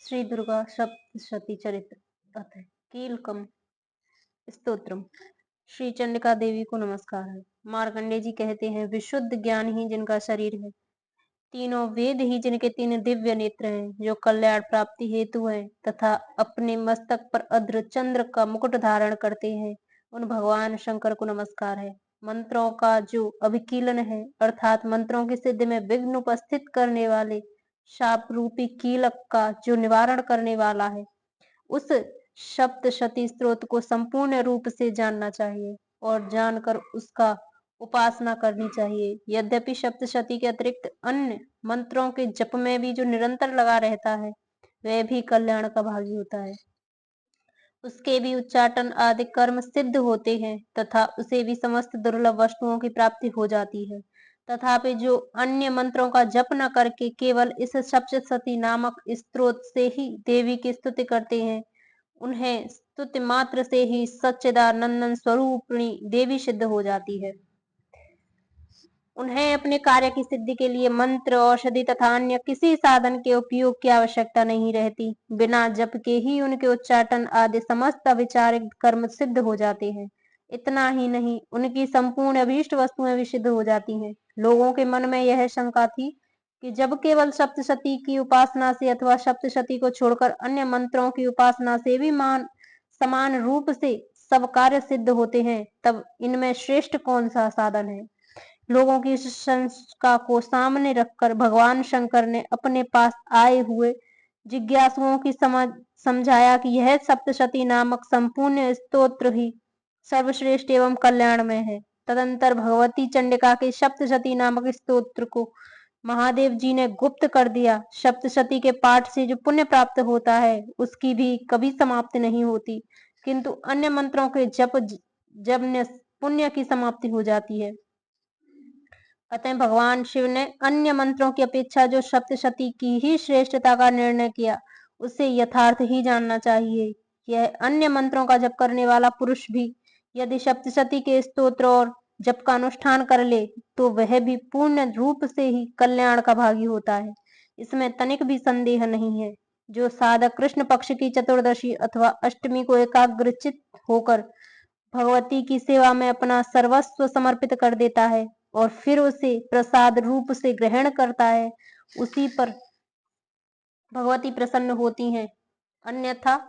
श्री दुर्गा सप्तशती चरित्र अथ कीलकम स्तोत्रम। श्री चंडिका देवी को नमस्कार है। मार्कंडे जी कहते हैं, विशुद्ध ज्ञान ही जिनका शरीर है, तीनों वेद ही जिनके तीन दिव्य नेत्र हैं, जो कल्याण प्राप्ति हेतु हैं तथा अपने मस्तक पर अद्र चंद्र का मुकुट धारण करते हैं, उन भगवान शंकर को नमस्कार है। मंत्रों का जो अभिकीलन है, अर्थात मंत्रों की सिद्धि में विघ्न उपस्थित करने वाले शाप रूपी कीलक का जो निवारण करने वाला है, उस सप्तशती स्तोत्र को संपूर्ण रूप से जानना चाहिए और जानकर उसका उपासना करनी चाहिए। यद्यपि सप्तशती के अतिरिक्त अन्य मंत्रों के जप में भी जो निरंतर लगा रहता है, वह भी कल्याण का भागी होता है। उसके भी उच्चाटन आदि कर्म सिद्ध होते हैं तथा उसे भी समस्त दुर्लभ वस्तुओं की प्राप्ति हो जाती है। तथापि जो अन्य मंत्रों का जप न करके केवल इस सप्तशती नामक स्तोत्र से ही देवी की स्तुति करते हैं, उन्हें स्तुति मात्र से ही सच्चिदानंदन स्वरूपिणी देवी सिद्ध हो जाती है। उन्हें अपने कार्य की सिद्धि के लिए मंत्र, औषधि तथा अन्य किसी साधन के उपयोग की आवश्यकता नहीं रहती। बिना जप के ही उनके उच्चाटन आदि समस्त अविचारिक कर्म सिद्ध हो जाते हैं। इतना ही नहीं, उनकी संपूर्ण अभीष्ट वस्तुएं भी सिद्ध हो जाती हैं। लोगों के मन में यह शंका थी कि जब केवल सप्तशती की उपासना से अथवा सप्तशती को छोड़कर अन्य मंत्रों की उपासना से भी समान रूप से सब कार्य सिद्ध होते हैं, तब इनमें श्रेष्ठ कौन सा साधन है। लोगों की इस शंका को सामने रखकर भगवान शंकर ने अपने पास आए हुए जिज्ञासुओं की समझाया कि यह सप्तशती नामक संपूर्ण स्तोत्र ही सर्वश्रेष्ठ एवं कल्याणमय है। तदंतर भगवती चंडिका के सप्तशती नामक स्तोत्र को महादेव जी ने गुप्त कर दिया। सप्तशती के पाठ से जो पुण्य प्राप्त होता है, उसकी भी कभी समाप्ति नहीं होती, किंतु अन्य मंत्रों के जप पुण्य की समाप्ति हो जाती है। अतः भगवान शिव ने अन्य मंत्रों की अपेक्षा जो सप्तशती की ही श्रेष्ठता का निर्णय किया, उसे यथार्थ ही जानना चाहिए। यह अन्य मंत्रों का जप करने वाला पुरुष भी यदि सप्तशती के स्तोत्र और जप का अनुष्ठान कर ले, तो वह भी पूर्ण रूप से ही कल्याण का भागी होता है। इसमें तनिक भी संदेह नहीं है। जो साधक कृष्ण पक्ष की चतुर्दशी अथवा अष्टमी को एकाग्रचित होकर भगवती की सेवा में अपना सर्वस्व समर्पित कर देता है और फिर उसे प्रसाद रूप से ग्रहण करता है, उसी पर भगवती प्रसन्न होती हैं, अन्यथा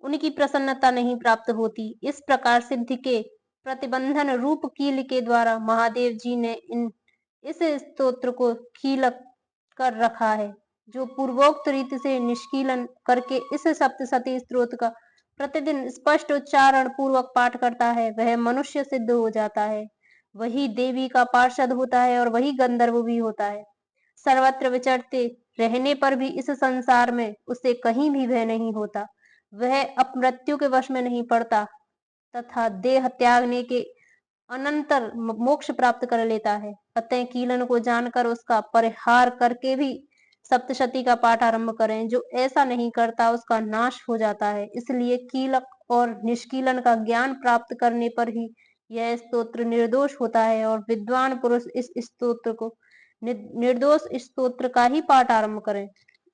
उनकी प्रसन्नता नहीं प्राप्त होती। इस प्रकार सिद्धि के प्रतिबंधन रूप कील के द्वारा महादेव जी ने इस स्तोत्र को कीलक कर रखा है। जो पूर्वोक्त रीति से निष्कीलन करके इस सप्तशती स्तोत्र का प्रतिदिन स्पष्ट उच्चारण पूर्वक पाठ करता है, वह मनुष्य सिद्ध हो जाता है। वही देवी का पार्षद होता है और वही गंधर्व भी होता है। सर्वत्र विचरते रहने पर भी इस संसार में उसे कहीं भी भय नहीं होता। वह अपमृत्यु के वश में नहीं पड़ता तथा देह त्यागने के अनंतर मोक्ष प्राप्त कर लेता है। अतः कीलन को जानकर उसका परिहार करके भी सप्तशती का पाठ आरंभ करें। जो ऐसा नहीं करता, उसका नाश हो जाता है। इसलिए कीलक और निष्कीलन का ज्ञान प्राप्त करने पर ही यह स्तोत्र निर्दोष होता है और विद्वान पुरुष इस स्तोत्र को निर्दोष स्तोत्र का ही पाठ आरंभ करें।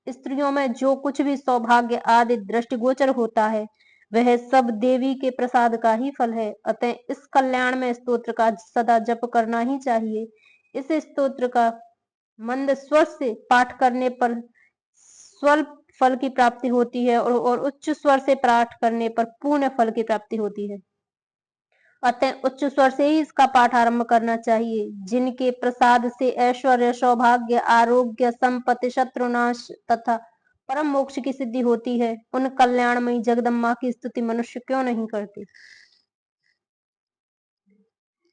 स्त्रियों में जो कुछ भी सौभाग्य आदि दृष्टिगोचर होता है, वह सब देवी के प्रसाद का ही फल है। अतः इस कल्याण में स्तोत्र का सदा जप करना ही चाहिए। इस स्तोत्र का मंद स्वर से पाठ करने पर स्वल्प फल की प्राप्ति होती है और उच्च स्वर से पाठ करने पर पूर्ण फल की प्राप्ति होती है। अतः उच्च स्वर से ही इसका पाठ आरंभ करना चाहिए। जिनके प्रसाद से ऐश्वर्य, सौभाग्य, आरोग्य, संपत्ति, शत्रुनाश तथा परम मोक्ष की सिद्धि होती है, उन कल्याणमयी जगदम्बा की स्तुति मनुष्य क्यों नहीं करते।